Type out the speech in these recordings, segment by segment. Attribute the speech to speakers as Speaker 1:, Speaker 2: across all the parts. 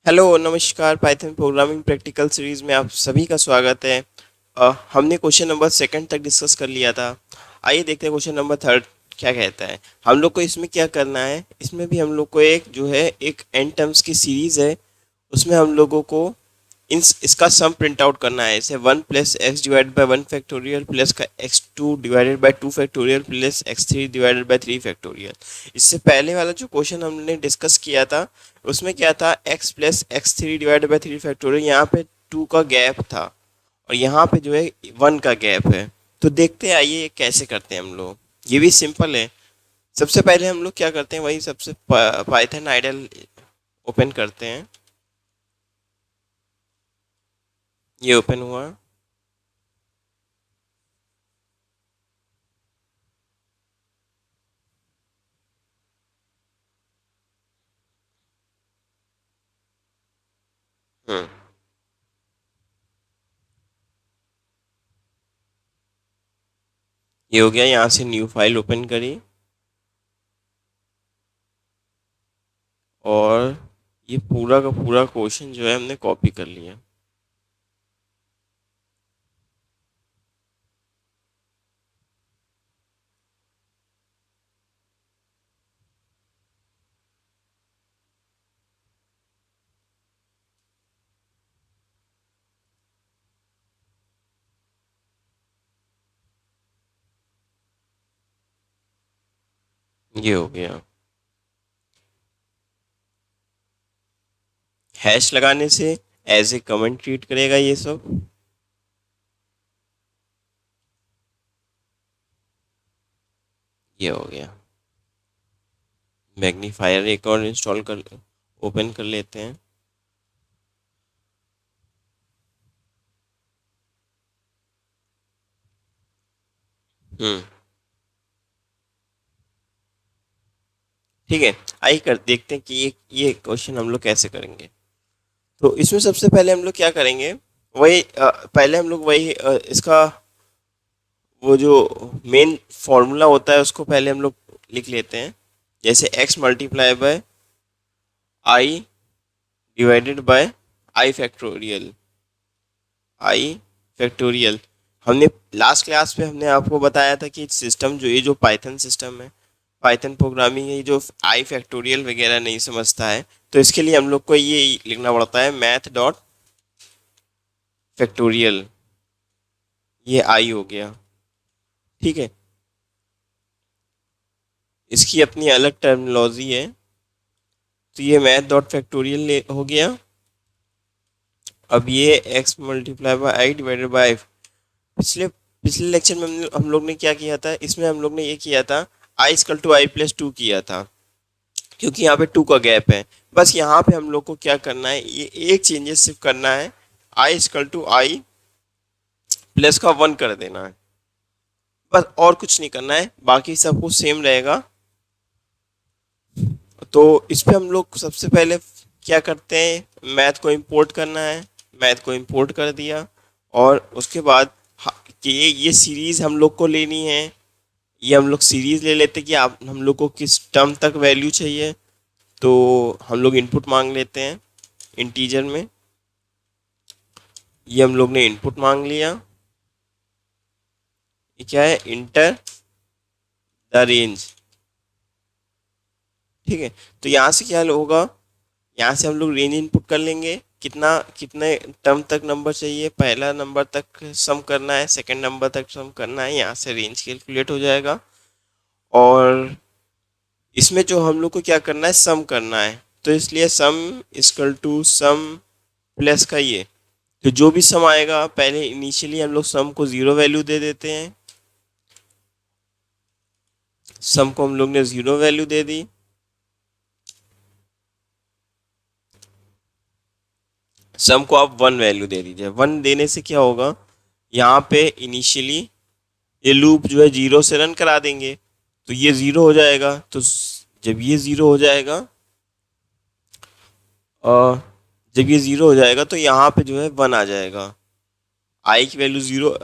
Speaker 1: Hello नमस्कार। Python programming practical series में आप सभी का स्वागत है। हमने क्वेश्चन नंबर सेकंड तक डिस्कस कर लिया था। आइए देखते हैं क्वेश्चन नंबर थर्ड क्या कहता है। हम लोग को इसमें क्या करना है, इसमें भी हम लोग को एक जो है एक एन टर्म्स की सीरीज है। उसमें हम लोगों को इसका सम प्रिंट आउट करना है। जैसे 1 + x divided by 1 factorial plus का x2 divided by 2 factorial plus x3 divided by 3 factorial. इससे पहले वाला जो क्वेश्चन हमने डिस्कस किया था उसमें क्या था, x + x3 divided by 3 factorial, यहाँ पे 2 का गैप था और यहाँ पे जो है 1 का गैप है। तो देखते हैं, आइए ये कैसे करते हैं हम लोग। ये भी सिंपल है। सबसे पहले हम लोग क्या करते हैं, वही सबसे पाइथन आइडल ओपन करते हैं। ये ओपन हुआ। हम्म ये हो गया। यहाँ से न्यू फाइल ओपन करी और ये पूरा का पूरा क्वेश्चन जो है हमने कॉपी कर लिया। ये हो गया। हैश लगाने से एज ए कमेंट ट्रीट करेगा ये सब। ये हो गया। मैग्नीफायर एक और इंस्टॉल कर ओपन कर लेते हैं। हम्म ठीक है। आइए कर देखते हैं कि ये क्वेश्चन हम लोग कैसे करेंगे। तो इसमें सबसे पहले हम लोग क्या करेंगे, वही पहले हम लोग वही इसका वो जो मेन फॉर्मूला होता है उसको पहले हम लोग लिख लेते हैं। जैसे x × i divided by i factorial. हमने लास्ट क्लास में हमने आपको बताया था कि सिस्टम जो ये जो पाइथन सिस्टम है, पाइथन प्रोग्रामिंग है, ये जो आई फैक्टोरियल वगैरह नहीं समझता है, तो इसके लिए हम लोग को ये लिखना पड़ता है math.फैक्टोरियल। ये आई हो गया। ठीक है। इसकी अपनी अलग टर्मिनोलॉजी है। तो ये math.फैक्टोरियल हो गया। अब ये x × i डिवाइडेड बाय पिछले पिछले लेक्चर में हम लोग ने क्या किया था, इसमें हम लोग ने ये किया था i = i+2 किया था, क्योंकि यहाँ पे 2 का गैप है। बस यहाँ पे हम लोग को क्या करना है, ये एक चेंजेस सिर्फ करना है, i = i+1 कर देना है। बस और कुछ नहीं करना है, बाकी सब कुछ सेम रहेगा। तो इस पे हम लोग सबसे पहले क्या करते हैं, मैथ को इंपोर्ट करना है। मैथ को इंपोर्ट कर दिया और उसके बाद कि ये सीरीज हम लोग को लेनी है। ये हम लोग सीरीज ले लेते कि आप हम लोग को किस टर्म तक वैल्यू चाहिए। तो हम लोग इनपुट मांग लेते हैं इंटीजर में। ये हम लोग ने इनपुट मांग लिया। ये क्या है, इंटर द रेंज। ठीक है। तो यहाँ से क्या होगा, यहाँ से हम लोग रेंज इनपुट कर लेंगे, कितना कितने टर्म तक नंबर चाहिए, पहला नंबर तक सम करना है, सेकंड नंबर तक सम करना है, यहाँ से रेंज कैलकुलेट हो जाएगा। और इसमें जो हम लोग को क्या करना है, सम करना है। तो इसलिए सम प्लस का ये, तो जो भी सम आएगा पहले इनिशियली हम लोग सम को 0 वैल्यू दे देते हैं। सम को हम लोग ने 0 वैल्यू दे दी। सम को आप 1 वैल्यू दे दीजिए। 1 देने से क्या होगा, यहाँ पे इनिशियली ये लूप जो है 0 से रन करा देंगे, तो ये 0 हो जाएगा। तो जब ये 0 हो जाएगा, और जब ये 0 हो जाएगा तो यहाँ पे जो है 1 आ जाएगा। आई की वैल्यू 0,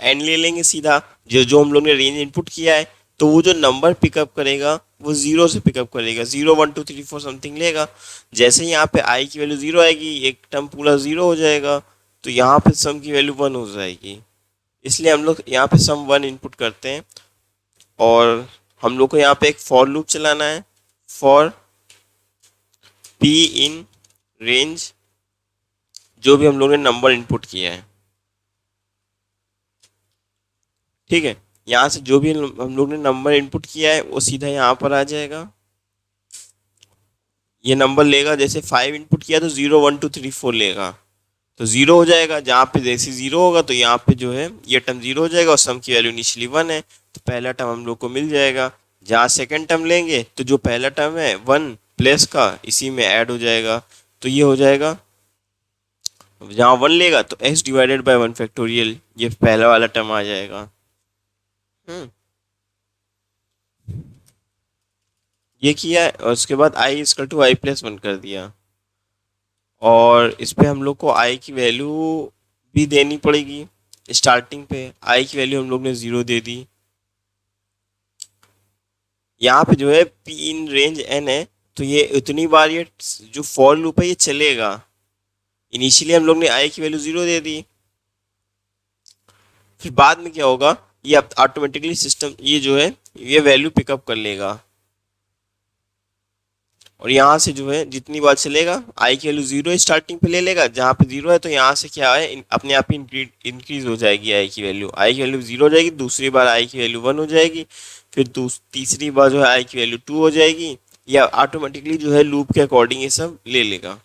Speaker 1: एन ले लेंगे सीधा, जो जो हम लोग ने रेंज इनपुट किया है। तो वो जो नंबर पिकअप करेगा वो जीरो से पिकअप करेगा, 0 1 2 3 4 समथिंग लेगा। जैसे ही यहाँ पे आई की वैल्यू जीरो आएगी, एक टर्म पूरा जीरो हो जाएगा, तो यहाँ पे सम की वैल्यू वन हो जाएगी। इसलिए हम लोग यहाँ पे सम वन इनपुट करते हैं, और हम लोग को यहाँ पे एक फॉर लूप चलाना है, फॉर पी इन रेंज, जो भी हम लोग ने नंबर इनपुट किया है। ठीक है, यहाँ से जो भी हम लोग ने नंबर इनपुट किया है वो सीधा यहाँ पर आ जाएगा, ये नंबर लेगा। जैसे 5 इनपुट किया तो 0 1 2 3 4 लेगा, तो जीरो हो जाएगा। जहाँ पे जैसे जीरो होगा तो यहाँ पे जो है ये टर्म जीरो हो जाएगा, और सम की वैल्यू इनिशियली वन है, तो पहला टर्म हम लोग को मिल जाएगा। जहाँ सेकंड टर्म लेंगे तो जो पहला टर्म है वन प्लस का इसी में ऐड हो जाएगा, तो ये हो जाएगा। जहाँ वन लेगा तो x डिवाइडेड बाय 1 फैक्टोरियल, ये पहला वाला टर्म आ जाएगा। हम्म, ये किया है, और उसके बाद i equal to I plus one कर दिया, और इस पे हम लोग को i की वैल्यू भी देनी पड़ेगी। स्टार्टिंग पे i की वैल्यू हम लोग ने जीरो दे दी। यहाँ पे जो है p इन रेंज n है, तो ये उतनी बार ये जो फॉर लूप है ये चलेगा। इनिशियली हम लोग ने i की वैल्यू जीरो दे दी, फिर बाद में क्या होगा, ये ऑटोमेटिकली सिस्टम ये जो है ये वैल्यू पिकअप कर लेगा, और यहाँ से जो है जितनी बार चलेगा आई की वैल्यू जीरो स्टार्टिंग पे ले लेगा। जहाँ पे जीरो है तो यहाँ से क्या है, अपने आप ही इंक्रीज हो जाएगी आई की वैल्यू जीरो हो जाएगी, दूसरी बार आई की वैल्यू वन हो जाएगी, फिर तीसरी बार जो है आई की वैल्यू टू हो जाएगी। या ऑटोमेटिकली जो है लूप के अकॉर्डिंग ये सब ले लेगा।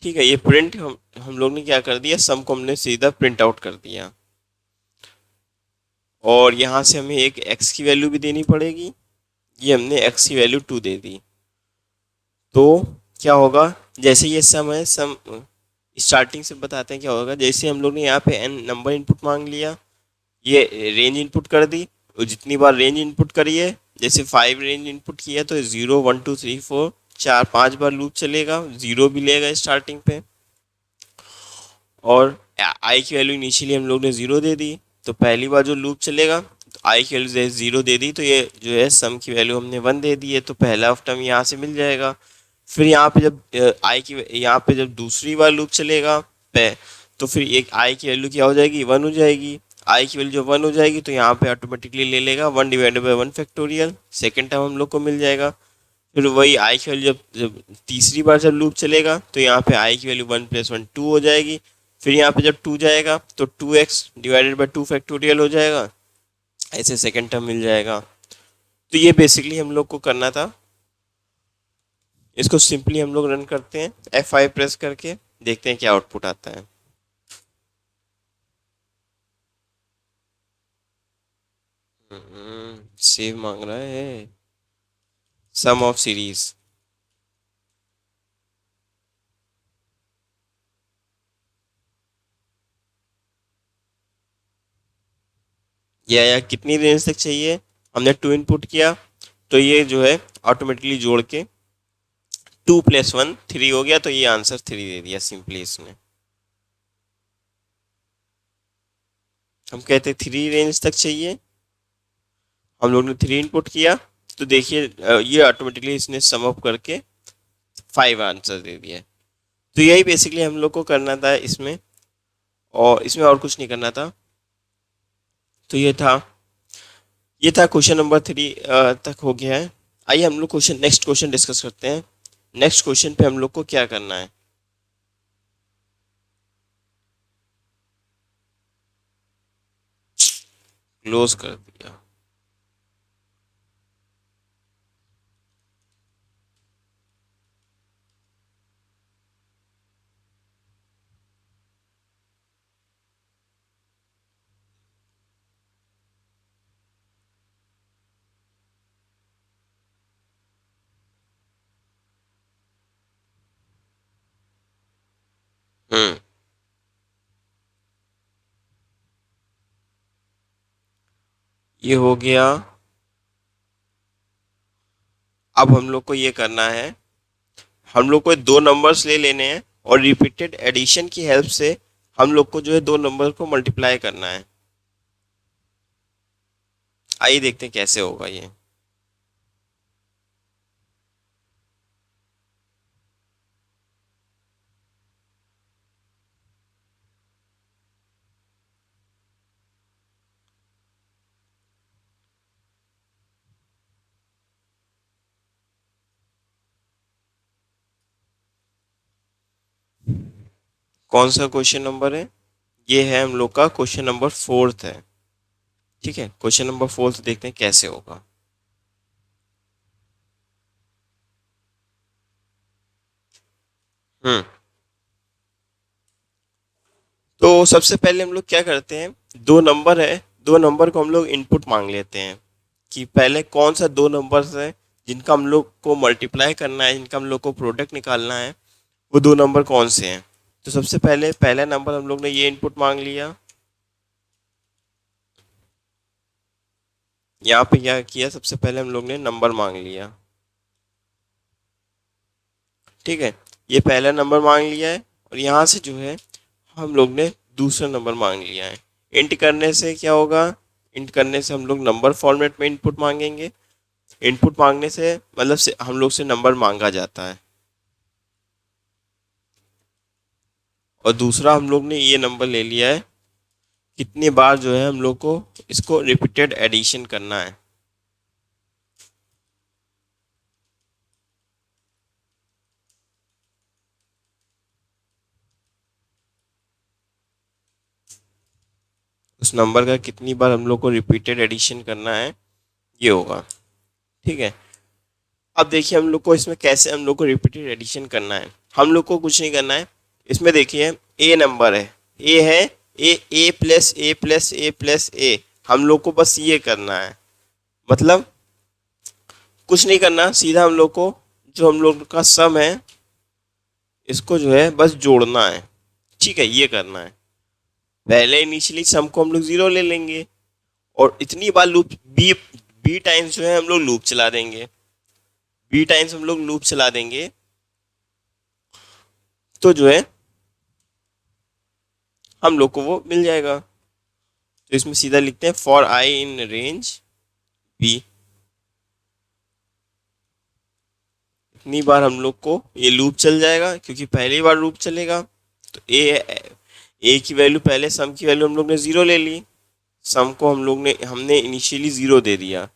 Speaker 1: ठीक है, ये प्रिंट हम लोग ने क्या कर दिया, सम को हमने सीधा प्रिंट आउट कर दिया, और यहाँ से हमें एक एक्स की वैल्यू भी देनी पड़ेगी। ये हमने एक्स की वैल्यू टू दे दी, तो क्या होगा, जैसे ये सम है, सम स्टार्टिंग से बताते हैं क्या होगा। जैसे हम लोग ने यहाँ पे एन नंबर इनपुट मांग लिया, ये रेंज इनपुट कर दी, और जितनी बार रेंज इनपुट करिए, जैसे 5 रेंज इनपुट किया तो 0 1 2 3 4 चार 5 बार लूप चलेगा, जीरो भी लेगा स्टार्टिंग पे, और आई की वैल्यू इनिशियली हम लोग ने जीरो दे दी, तो पहली बार जो लूप चलेगा तो आई की वैल्यू जीरो दे दी, तो ये जो है सम की वैल्यू हमने वन दे दी है, तो पहला टर्म यहाँ से मिल जाएगा। फिर यहाँ पे जब आई की यहाँ पे जब दूसरी बार लूप चलेगा पे, तो फिर एक आई की वैल्यू क्या हो जाएगी, वन हो जाएगी। आई की वैल्यू जब वन हो जाएगी तो यहाँ पे ऑटोमेटिकली ले लेगा 1 divided by 1 factorial, second term हम लोग को मिल जाएगा। फिर वही आई की वैल्यू जब जब तीसरी बार जब लूप चलेगा तो यहाँ पे आई की value one plus one two हो जाएगी। फिर यहाँ पे जब टू जाएगा तो 2x डिवाइडेड बाय 2 फैक्टोरियल हो जाएगा, ऐसे सेकेंड टर्म मिल जाएगा। तो ये बेसिकली हम लोग को करना था। इसको सिंपली हम लोग रन करते हैं F5 प्रेस करके, देखते हैं क्या आउटपुट आता है। सेव मांग रहा है, सम ऑफ सीरीज। या कितनी रेंज तक चाहिए, हमने टू इनपुट किया, तो ये जो है ऑटोमेटिकली जोड़ के 2 + 1 3 हो गया, तो ये आंसर 3 दे दिया सिंपली इसने। हम कहते 3 रेंज तक चाहिए, हम लोग ने 3 इनपुट किया, तो देखिए ये ऑटोमेटिकली इसने सम अप करके 5 आंसर दे दिया। तो यही बेसिकली हम लोग को करना था इसमें, और इसमें और कुछ नहीं करना था। तो ये था क्वेश्चन नंबर 3 तक हो गया है। आइए हम लोग नेक्स्ट क्वेश्चन डिस्कस करते हैं। नेक्स्ट क्वेश्चन पे हम लोग को क्या करना है। क्लोज कर दिया। हम्म, ये हो गया। अब हम लोग को ये करना है, हम लोग को दो नंबर्स ले लेने हैं, और रिपीटेड एडिशन की हेल्प से हम लोग को जो है दो नंबर को मल्टीप्लाई करना है। आइए देखते हैं कैसे होगा ये। कौन सा क्वेश्चन नंबर है? ये है हम लोग का क्वेश्चन नंबर फोर्थ है। ठीक है, क्वेश्चन नंबर फोर्थ देखते हैं कैसे होगा। हम्म। तो सबसे पहले हम लोग क्या करते हैं, दो नंबर है, दो नंबर को हम लोग इनपुट मांग लेते हैं कि पहले कौन सा दो नंबर्स है जिनका हम लोग को मल्टीप्लाई करना है, जिनका हम लोग को प्रोडक्ट निकालना है, वो दो नंबर कौन से हैं। तो सबसे पहले पहला नंबर हम लोग ने ये इनपुट मांग लिया। यहाँ पे क्या किया, सबसे पहले हम लोग ने नंबर मांग लिया। ठीक है, ये पहला नंबर मांग लिया है, और यहाँ से जो है हम लोग ने दूसरा नंबर मांग लिया है। इंट करने से क्या होगा, इंट करने से हम लोग नंबर फॉर्मेट में इनपुट मांगेंगे। इनपुट मांगने से मतलब से हम लोग से नंबर मांगा जाता है। और दूसरा हम लोग ने ये नंबर ले लिया है, कितनी बार जो है हम लोग को इसको रिपीटेड एडिशन करना है। उस नंबर का कितनी बार हम लोग को रिपीटेड एडिशन करना है, ये होगा। ठीक है, अब देखिए हम लोग को इसमें कैसे हम लोग को रिपीटेड एडिशन करना है। हम लोग को कुछ नहीं करना है, इसमें देखिए ए नंबर है, ए है, ए प्लस ए प्लस ए प्लस ए, हम लोग को बस ये करना है। मतलब कुछ नहीं करना, सीधा हम लोग को जो हम लोग का सम है इसको जो है बस जोड़ना है। ठीक है, ये करना है। पहले इनिशियली सम को हम लोग जीरो ले लेंगे, और इतनी बार लूप बी बी टाइम्स जो है हम लोग लूप चला देंगे। बी टाइम्स हम लोग लूप चला देंगे तो जो है हम लोग को वो मिल जाएगा। तो इसमें सीधा लिखते हैं for I in range B. इतनी बार हम लोग को ये लूप चल जाएगा, क्योंकि पहली बार लूप चलेगा। तो ए की वैल्यू, पहले सम की वैल्यू हम लोग ने जीरो ले ली। सम को हमने इनिशियली जीरो दे दिया।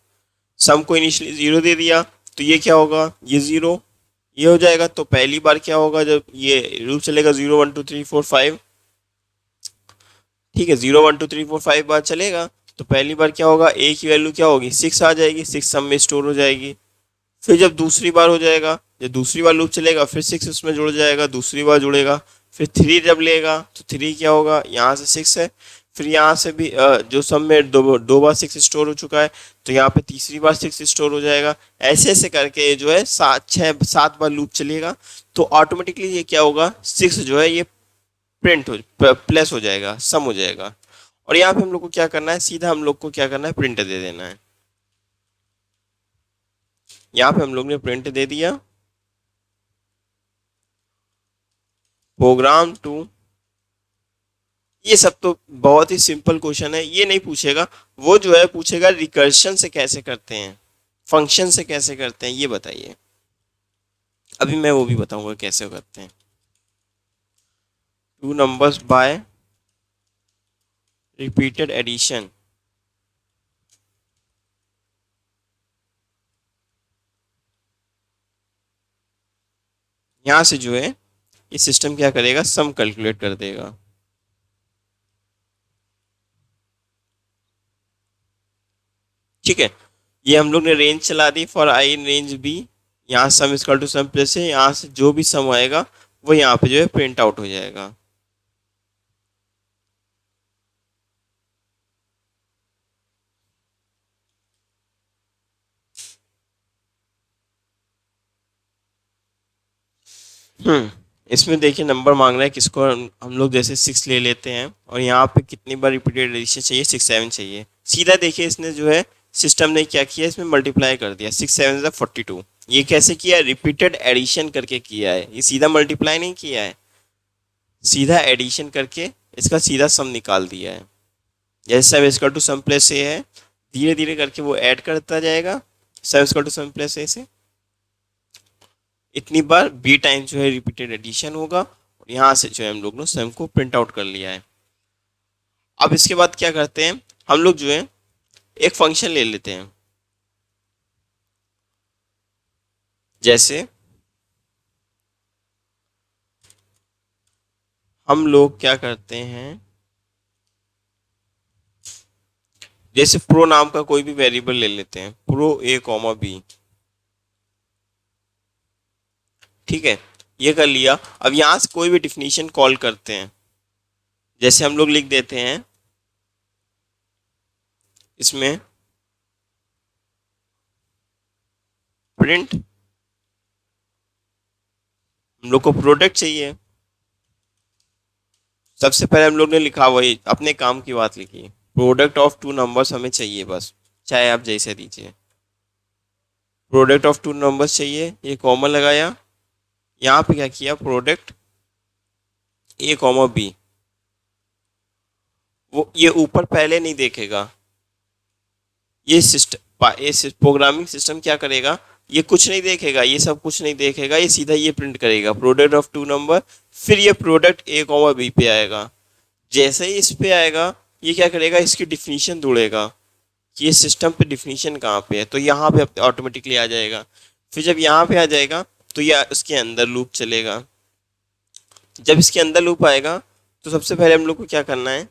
Speaker 1: सम को इनिशियली जीरो दे दिया तो ये क्या होगा, ये जीरो, ये हो जाएगा। तो पहली बार क्या होगा, जब ये लूप चलेगा 0 1 2 3 4 5। ठीक है, 0 1 2 3 4 5 बार चलेगा। तो पहली बार क्या होगा, ए की वैल्यू क्या होगी, 6 आ जाएगी, 6 सम में स्टोर हो जाएगी। फिर जब दूसरी बार हो जाएगा, जब दूसरी बार लूप चलेगा, फिर 6 उसमें जुड़ जाएगा, दूसरी बार जुड़ेगा। फिर 3 जब लेगा तो 3 क्या होगा, यहाँ से 6 है। फिर यहाँ से भी जो सम में दो बार 6 स्टोर हो चुका है, तो यहाँ पे तीसरी बार 6 स्टोर हो जाएगा। ऐसे ऐसे करके जो है 7 बार लूप चलेगा। तो ऑटोमेटिकली ये क्या होगा, 6 जो है ये प्रिंट हो प्लस हो जाएगा, सम हो जाएगा। और यहाँ पे हम लोग को क्या करना है, सीधा हम लोग को क्या करना है, प्रिंट दे देना है। यहाँ पे हम लोग ने प्रिंट दे दिया, प्रोग्राम टू। ये सब तो बहुत ही सिंपल क्वेश्चन है, ये नहीं पूछेगा। वो जो है पूछेगा रिकर्शन से कैसे करते हैं, फंक्शन से कैसे करते हैं, ये बताइए। अभी मैं वो भी बताऊंगा कैसे करते हैं। Two numbers by repeated addition. यहाँ से जो है ये सिस्टम क्या करेगा, सम कैलकुलेट कर देगा। ठीक है, ये हम लोग ने रेंज चला दी for I in range B. यहाँ sum equal to sum plus है, यहाँ से जो भी सम आएगा वो यहाँ पे जो है प्रिंट आउट हो जाएगा। इसमें देखिए नंबर मांग रहा है किसको, हम लोग जैसे 6 ले लेते हैं, और यहाँ पे कितनी बार रिपीटेड एडिशन चाहिए, 6 7 चाहिए। सीधा देखिए इसने जो है सिस्टम ने क्या किया, इसमें मल्टीप्लाई कर दिया, 6 7 42। ये कैसे किया, रिपीटेड एडिशन करके किया है, ये सीधा मल्टीप्लाई नहीं किया है, सीधा एडिशन करके इसका सीधा सम निकाल दिया है। जैसे sum equal to sum plus A है, धीरे धीरे करके वो ऐड करता जाएगा, sum equal to sum plus A से। इतनी बार बी टाइम जो है रिपीटेड एडिशन होगा, और यहाँ से जो है हम लोग ने सम को प्रिंट आउट कर लिया है। अब इसके बाद क्या करते हैं, हम लोग जो है एक फंक्शन ले लेते हैं। जैसे हम लोग क्या करते हैं, जैसे प्रो नाम का कोई भी वेरिएबल ले लेते हैं, प्रो ए कॉमा बी। ठीक है, ये कर लिया। अब यहां से कोई भी डिफिनीशन कॉल करते हैं। जैसे हम लोग लिख देते हैं इसमें प्रिंट, हम लोग को प्रोडक्ट चाहिए। सबसे पहले हम लोग ने लिखा वही अपने काम की बात लिखी, प्रोडक्ट ऑफ टू नंबर्स हमें चाहिए बस, चाहे आप जैसे दीजिए। प्रोडक्ट ऑफ टू नंबर्स चाहिए, ये कॉमा लगाया। यहाँ पे क्या किया, प्रोडक्ट ए कॉमा बी। वो ये ऊपर पहले नहीं देखेगा, ये सिस्टम, ये प्रोग्रामिंग सिस्टम क्या करेगा, ये कुछ नहीं देखेगा, ये सब कुछ नहीं देखेगा, ये सीधा ये प्रिंट करेगा प्रोडक्ट ऑफ टू नंबर। फिर ये प्रोडक्ट ए कॉमा बी पे आएगा। जैसे ही इस पे आएगा, ये क्या करेगा, इसकी डिफिनीशन ढूंढेगा कि ये सिस्टम पे डिफिनीशन कहाँ पे है, तो यहाँ पे ऑटोमेटिकली आ जाएगा। फिर जब यहाँ पे आ जाएगा तो ये उसके अंदर लूप चलेगा। जब इसके अंदर लूप आएगा तो सबसे पहले हम लोग को क्या करना है,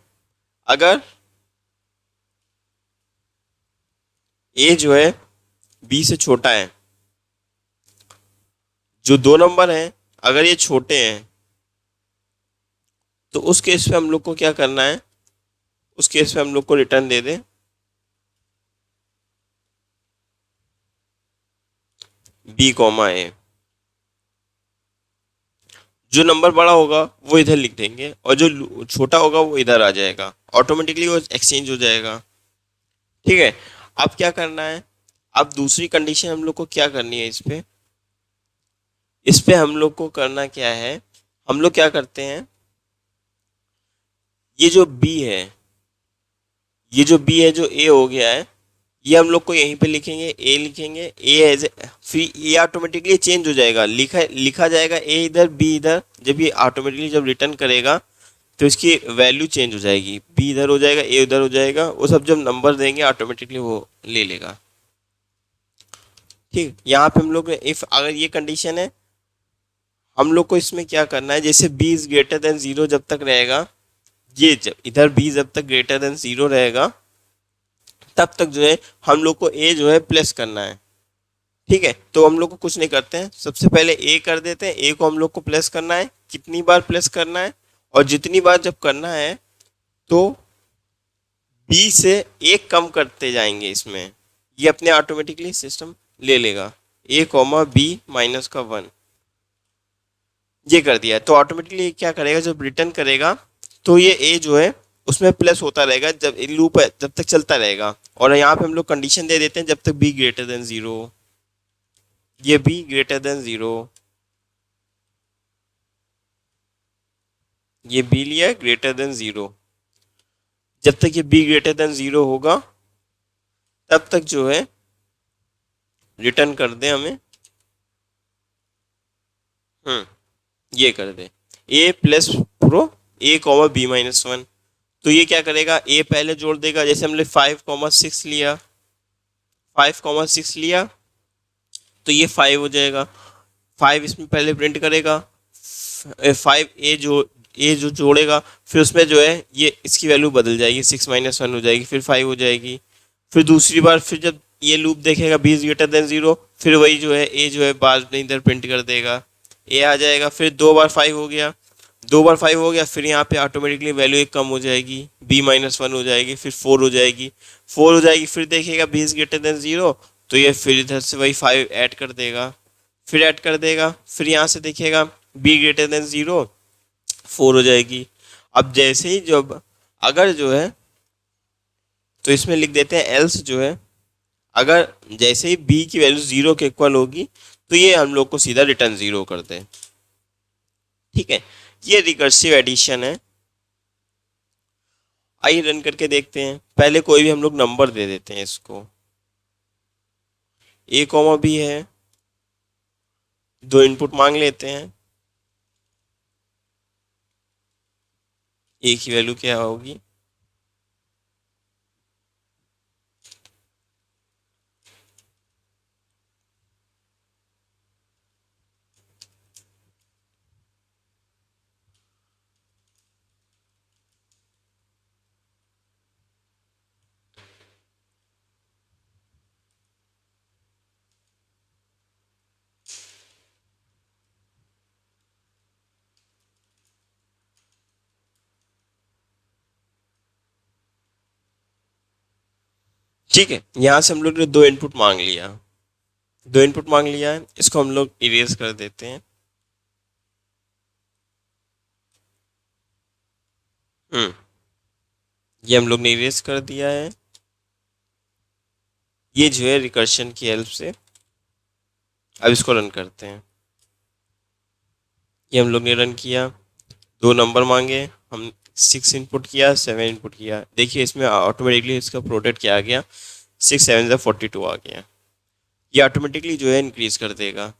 Speaker 1: अगर ए जो है बी से छोटा है, जो दो नंबर हैं अगर ये छोटे हैं, तो उस केस पे हम लोग को क्या करना है, उस केस पे हम लोग को रिटर्न दे दे बी कॉमा ए। जो नंबर बड़ा होगा वो इधर लिख देंगे, और जो छोटा होगा वो इधर आ जाएगा, ऑटोमेटिकली वो एक्सचेंज हो जाएगा। ठीक है, अब क्या करना है, अब दूसरी कंडीशन हम लोग को क्या करनी है, इस पे हम लोग को करना क्या है, हम लोग क्या करते हैं, ये जो बी है, ये जो बी है, जो ए हो गया है, ये हम लोग को यहीं पे लिखेंगे, ए लिखेंगे, ए एज, फिर ये ऑटोमेटिकली चेंज हो जाएगा, लिखा लिखा जाएगा ए इधर बी इधर। जब ये ऑटोमेटिकली जब रिटर्न करेगा तो इसकी वैल्यू चेंज हो जाएगी, बी इधर हो जाएगा, ए उधर हो जाएगा, वो सब जब नंबर देंगे ऑटोमेटिकली वो ले लेगा। ठीक, यहाँ पे हम लोग इफ अगर ये कंडीशन है, हम लोग को इसमें क्या करना है, जैसे B is greater than zero जब तक रहेगा, ये जब इधर बी जब तक ग्रेटर देन जीरो रहेगा, तब तक जो है हम लोग को ए जो है प्लस करना है। ठीक है, तो हम लोग को कुछ नहीं करते हैं, सबसे पहले ए कर देते हैं, ए को हम लोग को प्लस करना है, कितनी बार प्लस करना है, और जितनी बार जब करना है तो बी से एक कम करते जाएंगे इसमें, ये अपने ऑटोमेटिकली सिस्टम ले लेगा, ए कॉमा बी माइनस का वन। ये कर दिया तो ऑटोमेटिकली क्या करेगा, जब रिटर्न करेगा तो ये ए जो है उसमें प्लस होता रहेगा, जब लूप जब तक चलता रहेगा। और यहाँ पे हम लोग कंडीशन दे देते हैं जब तक बी ग्रेटर देन जीरो, ये बी ग्रेटर देन जीरो, ये बी लिया ग्रेटर देन जीरो। जब तक ये बी ग्रेटर देन जीरो होगा तब तक जो है रिटर्न कर दे हमें, ये कर दे ए प्लस प्रो ए कॉमा बी माइनस वन। तो ये क्या करेगा, ए पहले जोड़ देगा, जैसे हमने 5,6 लिया, 5,6 लिया तो ये 5 हो जाएगा, 5 इसमें पहले प्रिंट करेगा, 5 ए जो जोड़ेगा, फिर उसमें जो है ये इसकी वैल्यू बदल जाएगी, 6 - 1 हो जाएगी, फिर 5 हो जाएगी। फिर दूसरी बार फिर जब ये लूप देखेगा B is greater than zero, फिर वही जो है ए जो है बाद में इधर प्रिंट कर देगा, ए आ जाएगा। फिर 2 बार 5 हो गया, 2 बार 5 हो गया, फिर यहाँ पे ऑटोमेटिकली वैल्यू एक कम हो जाएगी, b - 1 हो जाएगी, फिर 4 हो जाएगी, 4 हो जाएगी, फिर देखेगा b is greater than zero, तो ये फिर इधर से वही 5 ऐड कर देगा, फिर ऐड कर देगा, फिर यहाँ से देखेगा b ग्रेटर देन जीरो, 4 हो जाएगी। अब जैसे ही जब अगर जो है, तो इसमें लिख देते हैं एल्स जो है, अगर जैसे ही b की वैल्यू जीरो के इक्वल होगी तो ये हम लोग को सीधा रिटर्न जीरो कर दे। ठीक है, ये रिकर्सिव एडिशन है। आइए रन करके देखते हैं। पहले कोई भी हम लोग नंबर दे देते हैं इसको। ए कॉमा बी है, दो इनपुट मांग लेते हैं। ए की वैल्यू क्या होगी? ठीक है, यहाँ से हम लोग ने दो इनपुट मांग लिया। दो इनपुट मांग लिया है, इसको हम लोग इरेज कर देते हैं। हम्म, ये हम लोग ने इरेज कर दिया है। ये जो है रिकर्शन की हेल्प से, अब इसको रन करते हैं। ये हम लोग ने रन किया, दो नंबर मांगे, हम 6 इनपुट किया, 7 इनपुट किया। देखिए इसमें ऑटोमेटिकली इसका प्रोडक्ट क्या आ गया, 6 7 42 आ गया। ये ऑटोमेटिकली जो है इंक्रीज कर देगा।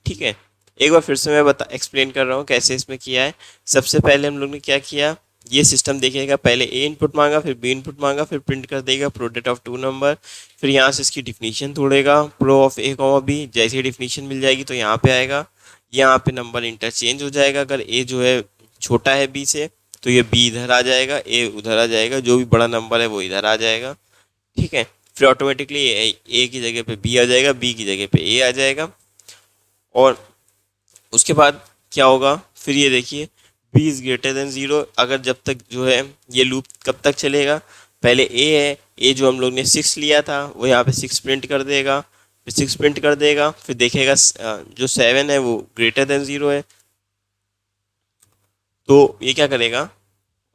Speaker 1: ठीक है, एक बार फिर से मैं बता एक्सप्लेन कर रहा हूँ कैसे इसमें किया है। सबसे पहले हम लोग ने क्या किया, ये सिस्टम देखिएगा, पहले ए इनपुट मांगा, फिर बी इनपुट मांगा, फिर प्रिंट कर देगा प्रोडक्ट ऑफ टू नंबर। फिर यहाँ से इसकी डिफिनीशन तोड़ेगा, pro of A comma B. जैसे ही डिफिनीशन मिल जाएगी तो यहाँ पे आएगा, यहाँ पे नंबर इंटरचेंज हो जाएगा। अगर ए जो है छोटा है बी से तो ये बी इधर आ जाएगा, ए उधर आ जाएगा, जो भी बड़ा नंबर है वो इधर आ जाएगा। ठीक है, फिर ऑटोमेटिकली ए की जगह पे बी आ जाएगा, बी की जगह पे ए आ जाएगा। और उसके बाद क्या होगा, फिर ये देखिए, b is greater than zero. अगर जब तक जो है ये लूप कब तक चलेगा, पहले a है, a जो हम लोग ने 6 लिया था वो यहाँ पे 6 प्रिंट कर देगा। फिर 6 प्रिंट कर देगा, फिर देखेगा जो 7 है वो ग्रेटर देन जीरो है। तो ये क्या करेगा,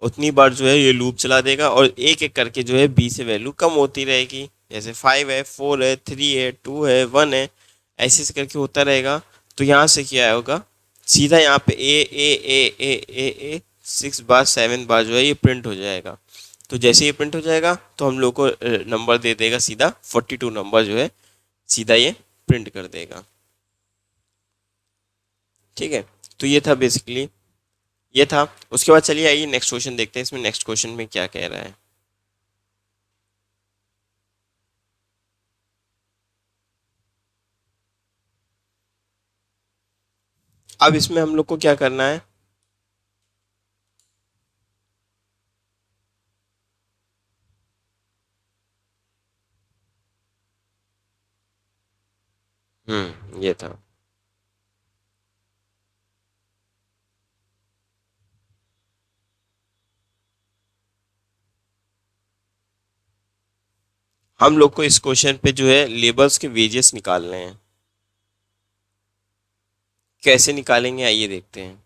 Speaker 1: उतनी बार जो है ये लूप चला देगा और एक एक करके जो है b से वैल्यू कम होती रहेगी। जैसे 5 है, 4 है, 3 है, 2 है, 1 है, ऐसे ऐसे करके होता रहेगा। तो यहाँ से क्या होगा, सीधा यहाँ पे ए 6 बार 7 बार जो है ये प्रिंट हो जाएगा। तो जैसे ये प्रिंट हो जाएगा तो हम लोग को नंबर दे देगा सीधा 42 नंबर जो है सीधा ये प्रिंट कर देगा। ठीक है, तो ये था बेसिकली, ये था। उसके बाद चलिए आइए नेक्स्ट क्वेश्चन देखते हैं, इसमें नेक्स्ट क्वेश्चन में क्या कह रहा है। अब इसमें हम लोग को क्या करना है, ये था। हम लोग को इस क्वेश्चन पे जो है लेबल्स के वेजेस निकालने हैं। कैसे निकालेंगे आइए देखते हैं।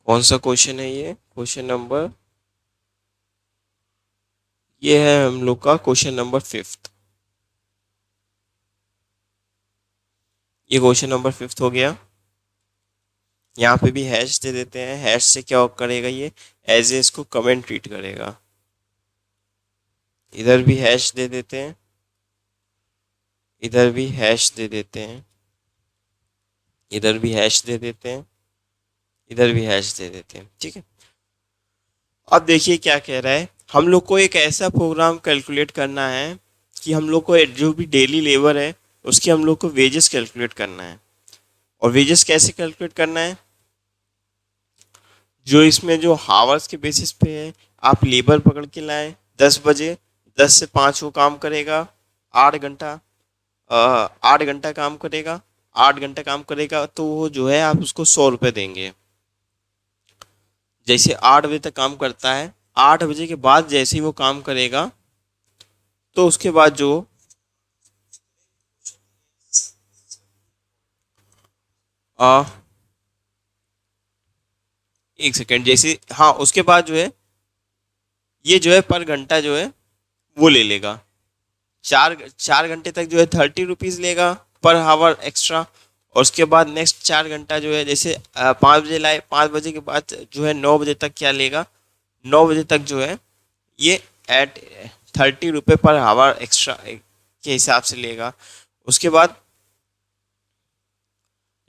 Speaker 1: कौन सा क्वेश्चन है ये, क्वेश्चन नंबर, ये है हम लोग का क्वेश्चन नंबर 5। ये क्वेश्चन नंबर 5 हो गया। यहाँ पे भी हैश दे देते हैं। हैश से क्या करेगा, ये एज ए इसको कमेंट ट्रीट करेगा। इधर भी हैश दे देते हैं, इधर भी हैश दे देते हैं, इधर भी हैश दे देते हैं, इधर भी हैश दे देते हैं। ठीक है, अब देखिए क्या कह रहा है, हम लोग को एक ऐसा प्रोग्राम कैलकुलेट करना है कि हम लोग को जो भी डेली लेबर है उसकी हम लोग को वेजेस कैलकुलेट करना है। और वेजेस कैसे कैलकुलेट करना है, जो इसमें जो हावर्स के बेसिस पे है, आप लेबर पकड़ के लाएं 10 बजे, 10 से 5 वो काम करेगा, 8 घंटा, 8 घंटा काम करेगा। 8 घंटा काम करेगा तो वो जो है आप उसको 100 रुपये देंगे। जैसे 8 बजे तक काम करता है, 8 बजे के बाद जैसे ही वो काम करेगा तो उसके बाद जो आ, 1 सेकेंड, जैसे हाँ उसके बाद जो है ये जो है पर घंटा जो है वो ले लेगा। 4 4 घंटे तक जो है 30 रुपीज लेगा पर हावर एक्स्ट्रा। और उसके बाद नेक्स्ट 4 घंटा जो है जैसे 5 बजे लाए, 5 बजे के बाद जो है 9 बजे तक क्या लेगा, 9 बजे तक जो है ये एट 30 रुपये पर हावर एक्स्ट्रा के हिसाब से लेगा। उसके बाद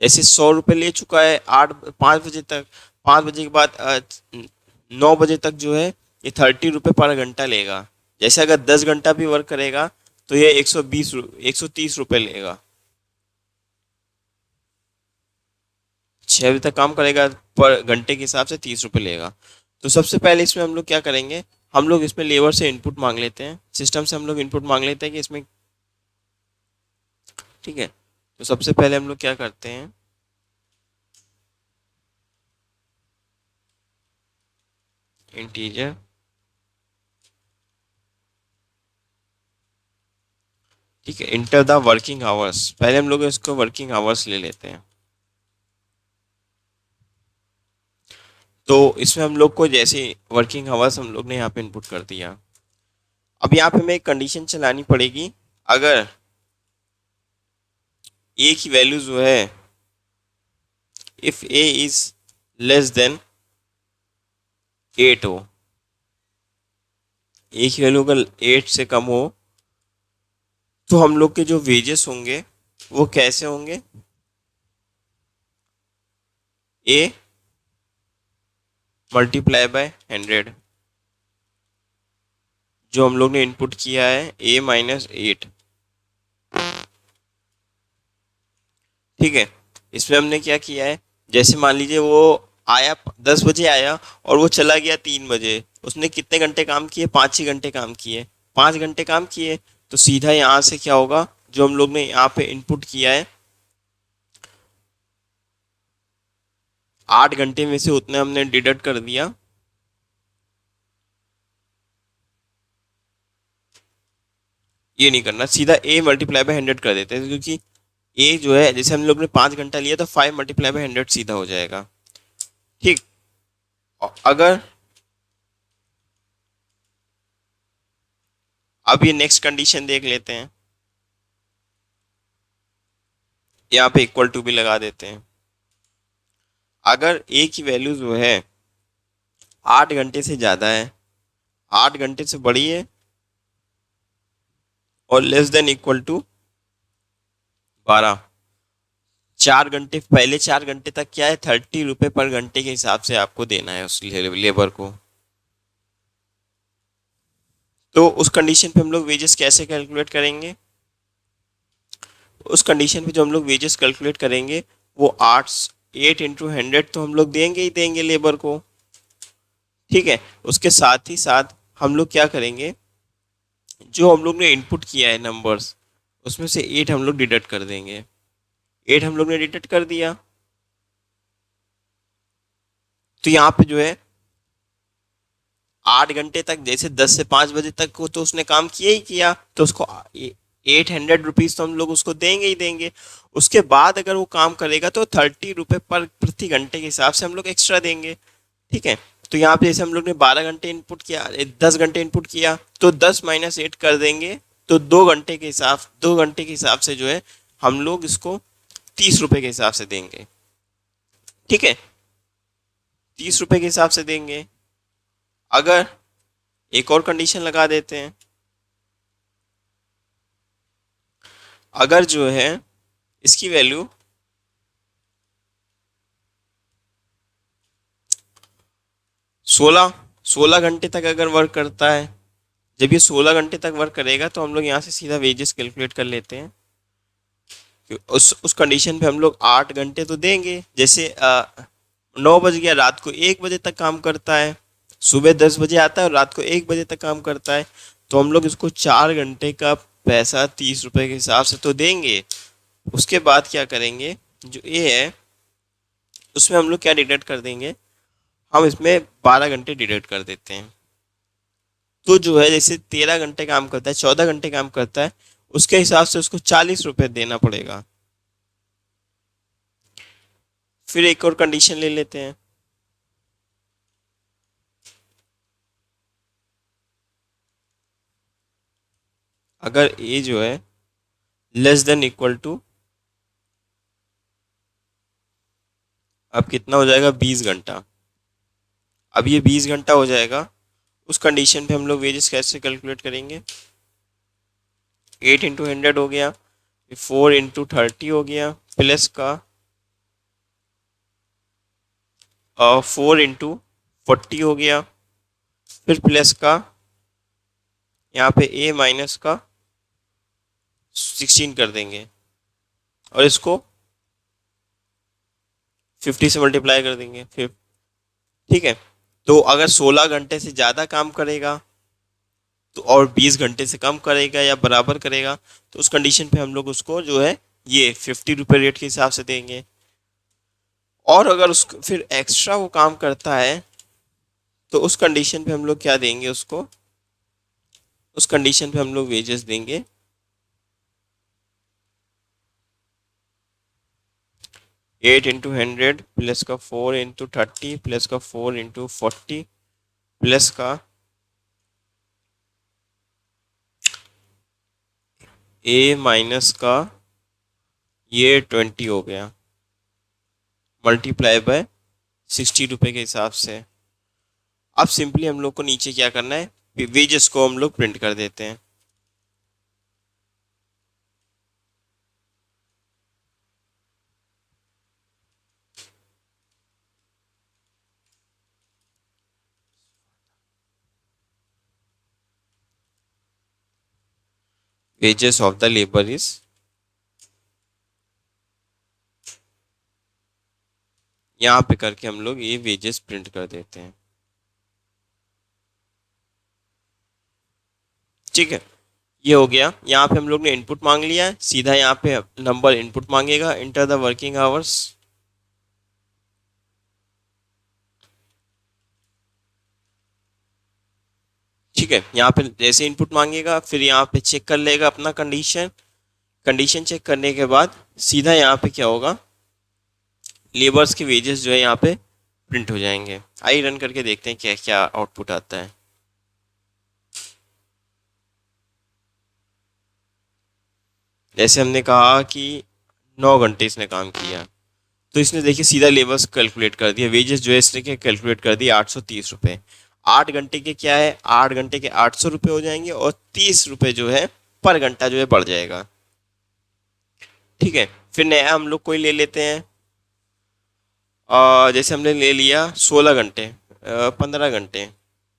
Speaker 1: जैसे 100 रुपये ले चुका है 5 बजे तक, 5 बजे के बाद 9 बजे तक जो है ये 30 रुपये पर घंटा लेगा। जैसे अगर 10 घंटा भी वर्क करेगा तो ये 130 रुपये लेगा। 6 बजे तक काम करेगा पर घंटे के हिसाब से 30 रुपये लेगा। तो सबसे पहले इसमें हम लोग क्या करेंगे, हम लोग इसमें लेबर से इनपुट मांग लेते हैं, सिस्टम से हम लोग इनपुट मांग लेते हैं कि इसमें, ठीक है। तो सबसे पहले हम लोग क्या करते हैं, इंटीजर, ठीक है, इंटर द वर्किंग आवर्स, पहले हम लोग इसको वर्किंग आवर्स ले लेते हैं। तो इसमें हम लोग को जैसे वर्किंग आवर्स हम लोग ने यहाँ पे इनपुट कर दिया। अब यहाँ पे हमें एक कंडीशन चलानी पड़ेगी, अगर ए की वैल्यू जो है if A is less than 8 हो, ए की वैल्यू अगर 8 से कम हो तो हम लोग के जो वेजेस होंगे वो कैसे होंगे, ए मल्टीप्लाई बाय 100, जो हम लोग ने इनपुट किया है A-8, ठीक है। इसमें हमने क्या किया है, जैसे मान लीजिए वो आया 10 बजे आया और वो चला गया 3 बजे, उसने कितने घंटे काम किए, 5 ही घंटे काम किए, 5 घंटे काम किए। तो सीधा यहाँ से क्या होगा, जो हम लोग ने यहाँ पे इनपुट किया है 8 घंटे में से उतने हमने डिडक्ट कर दिया, ये नहीं करना, सीधा A × 100 कर देते हैं, क्योंकि ए जो है जैसे हम लोग ने 5 घंटा लिया तो 5 × 100 सीधा हो जाएगा, ठीक। और अगर अब ये नेक्स्ट कंडीशन देख लेते हैं, यहाँ पे इक्वल टू भी लगा देते हैं। अगर ए की वैल्यू जो है 8 घंटे से ज्यादा है, 8 घंटे से बड़ी है और लेस देन इक्वल टू 12, 4 घंटे, पहले 4 घंटे तक क्या है 30 रुपये पर घंटे के हिसाब से आपको देना है उस लेबर को। तो उस कंडीशन पे हम लोग वेजेस कैसे कैलकुलेट करेंगे, उस कंडीशन पे जो हम लोग वेजेस कैलकुलेट करेंगे वो 8 × 100 तो हम लोग देंगे ही देंगे लेबर को, ठीक है। उसके साथ ही साथ हम लोग क्या करेंगे, जो हम लोग ने इनपुट किया है नंबर्स उसमें से 8 हम लोग डिडक्ट कर देंगे, 8 हम लोग ने डिडक्ट कर दिया। तो यहाँ पे जो है 8 घंटे तक, जैसे 10 से 5 बजे तक को तो उसने काम किया ही किया, तो उसको 800 रुपीज तो हम लोग उसको देंगे ही देंगे। उसके बाद अगर वो काम करेगा तो 30 रुपये पर प्रति घंटे के हिसाब से हम लोग एक्स्ट्रा देंगे, ठीक है। तो यहाँ पे जैसे हम लोग ने 12 घंटे इनपुट किया, 10 घंटे इनपुट किया तो 10 - 8 कर देंगे, तो 2 घंटे के हिसाब, 2 घंटे के हिसाब से जो है हम लोग इसको 30 रुपये के हिसाब से देंगे, ठीक है, 30 रुपये के हिसाब से देंगे। अगर एक और कंडीशन लगा देते हैं, अगर जो है इसकी वैल्यू 16 घंटे तक अगर वर्क करता है, जब ये 16 घंटे तक वर्क करेगा तो हम लोग यहाँ से सीधा वेजेस कैलकुलेट कर लेते हैं। उस कंडीशन पे हम लोग 8 घंटे तो देंगे, जैसे 9 बज गया, रात को 1 बजे तक काम करता है, सुबह 10 बजे आता है और रात को 1 बजे तक काम करता है, तो हम लोग इसको 4 घंटे का पैसा 30 रुपये के हिसाब से तो देंगे। उसके बाद क्या करेंगे, जो ए है उसमें हम लोग क्या डिडक्ट कर देंगे, हम इसमें 12 घंटे डिडक्ट कर देते हैं। तो जो है जैसे 13 घंटे काम करता है, 14 घंटे काम करता है, उसके हिसाब से उसको 40 रुपये देना पड़ेगा। फिर एक और कंडीशन ले लेते हैं। अगर ए जो है लेस देन इक्वल टू, अब कितना हो जाएगा, 20 घंटा। अब ये 20 घंटा हो जाएगा, उस कंडीशन पे हम लोग वेजेस कैसे कैलकुलेट करेंगे। 8 इंटू 100 हो गया, 4 इंटू 30 हो गया, प्लस का 4 इंटू 40 हो गया, फिर प्लस का यहाँ पे ए माइनस का 16 कर देंगे, और इसको 50 से मल्टीप्लाई कर देंगे फिर। ठीक है। तो अगर 16 घंटे से ज़्यादा काम करेगा तो, और 20 घंटे से कम करेगा या बराबर करेगा, तो उस कंडीशन पे हम लोग उसको जो है ये 50 रुपये रेट के हिसाब से देंगे। और अगर उस फिर एक्स्ट्रा वो काम करता है तो उस कंडीशन पे हम लोग क्या देंगे उसको, उस कंडीशन पे हम लोग वेजेस देंगे 8 इंटू 100 प्लस का 4 इंटू 30 प्लस का 4 इंटू 40 प्लस का ए माइनस का ये 20 हो गया, मल्टीप्लाई बाय 60 रुपये के हिसाब से। अब सिंपली हम लोग को नीचे क्या करना है, वेजेस को हम लोग प्रिंट कर देते हैं। Wages of the labour is, यहाँ पे करके हम लोग ये वेजेस प्रिंट कर देते हैं। ठीक है, ये हो गया। यहाँ पे हम लोग ने इनपुट मांग लिया है, सीधा यहाँ पे नंबर इनपुट मांगेगा, इंटर द वर्किंग आवर्स। ठीक है, यहाँ पे जैसे इनपुट मांगेगा फिर यहाँ पे चेक कर लेगा अपना कंडीशन। कंडीशन चेक करने के बाद सीधा यहाँ पे क्या होगा, लेबर्स के वेजेस जो है यहाँ पे प्रिंट हो जाएंगे। आइए रन करके देखते हैं क्या क्या आउटपुट आता है। जैसे हमने कहा कि 9 घंटे इसने काम किया, तो इसने देखिए सीधा लेबर्स कैलकुलेट कर दिया, वेजेस जो है इसने क्या कैलकुलेट कर दिया, 830 रुपये। 8 घंटे के क्या है, 8 घंटे के 800 रुपये हो जाएंगे, और 30 रुपये जो है पर घंटा जो है बढ़ जाएगा। ठीक है, फिर नया हम लोग कोई ले लेते हैं। जैसे हमने ले लिया 16 घंटे, 15 घंटे,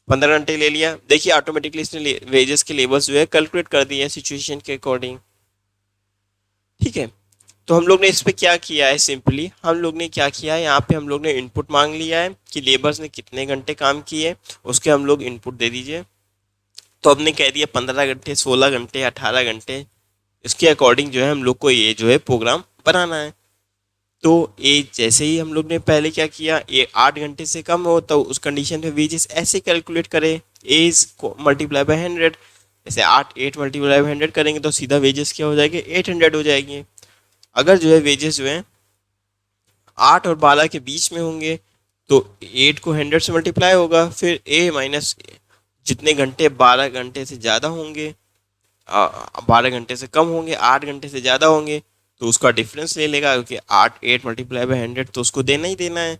Speaker 1: 15 घंटे ले लिया। देखिए ऑटोमेटिकली इसने वेजेस के लेबल्स जो है कैलकुलेट कर दिए हैं सिचुएशन के अकॉर्डिंग। ठीक है, तो हम लोग ने इस पे क्या किया है, सिंपली हम लोग ने क्या किया है, यहाँ पे हम लोग ने इनपुट मांग लिया है कि लेबर्स ने कितने घंटे काम किए, उसके हम लोग इनपुट दे दीजिए। तो हमने कह दिया 15 घंटे, 16 घंटे, 18 घंटे, इसके अकॉर्डिंग जो है हम लोग को ये जो है प्रोग्राम बनाना है। तो ये जैसे ही हम लोग ने पहले क्या किया, ये 8 घंटे से कम हो तो उस कंडीशन पे वेजेस ऐसे कैलकुलेट करें, एज को मल्टीप्लाई बाय 100। जैसे 8 मल्टीप्लाई बाय 100 करेंगे तो सीधा वेजेस क्या हो जाएंगे, 800 हो जाएंगे। अगर जो है वेजेस जो है 8 और 12 के बीच में होंगे तो 8 को 100 से मल्टीप्लाई होगा, फिर ए माइनस जितने घंटे 12 घंटे से ज़्यादा होंगे, 12 घंटे से कम होंगे, 8 घंटे से ज़्यादा होंगे, तो उसका डिफरेंस ले लेगा, क्योंकि 8 मल्टीप्लाई बाय 100 तो उसको देना ही देना है।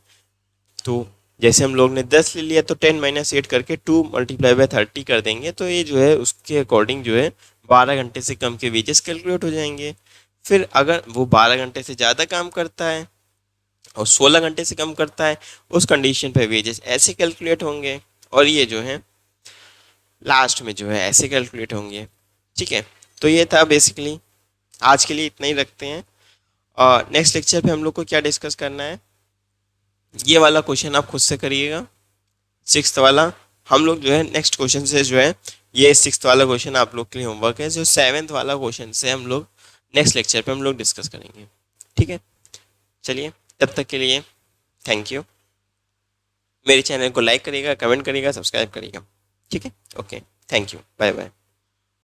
Speaker 1: तो जैसे हम लोग ने 10 ले लिया तो 10 - 8 करके 2 मल्टीप्लाई बाय 30 कर देंगे, तो ये जो है उसके अकॉर्डिंग जो है 12 घंटे से कम के वेजेस कैलकुलेट हो जाएंगे। फिर अगर वो 12 घंटे से ज़्यादा काम करता है और 16 घंटे से कम करता है, उस कंडीशन पे वेजेस ऐसे कैलकुलेट होंगे, और ये जो है लास्ट में जो है ऐसे कैलकुलेट होंगे। ठीक है, तो ये था बेसिकली। आज के लिए इतना ही रखते हैं, और नेक्स्ट लेक्चर पे हम लोग को क्या डिस्कस करना है, ये वाला क्वेश्चन आप खुद से करिएगा, सिक्स्थ वाला। हम लोग जो है नेक्स्ट क्वेश्चन से जो है, ये सिक्स्थ वाला क्वेश्चन आप लोग के लिए होमवर्क है, जो सेवेंथ वाला क्वेश्चन से हम लोग नेक्स्ट लेक्चर पे हम लोग डिस्कस करेंगे। ठीक है, चलिए तब तक के लिए थैंक यू। मेरे चैनल को लाइक करिएगा, कमेंट करिएगा, सब्सक्राइब करिएगा। ठीक है, okay, thank you, bye bye.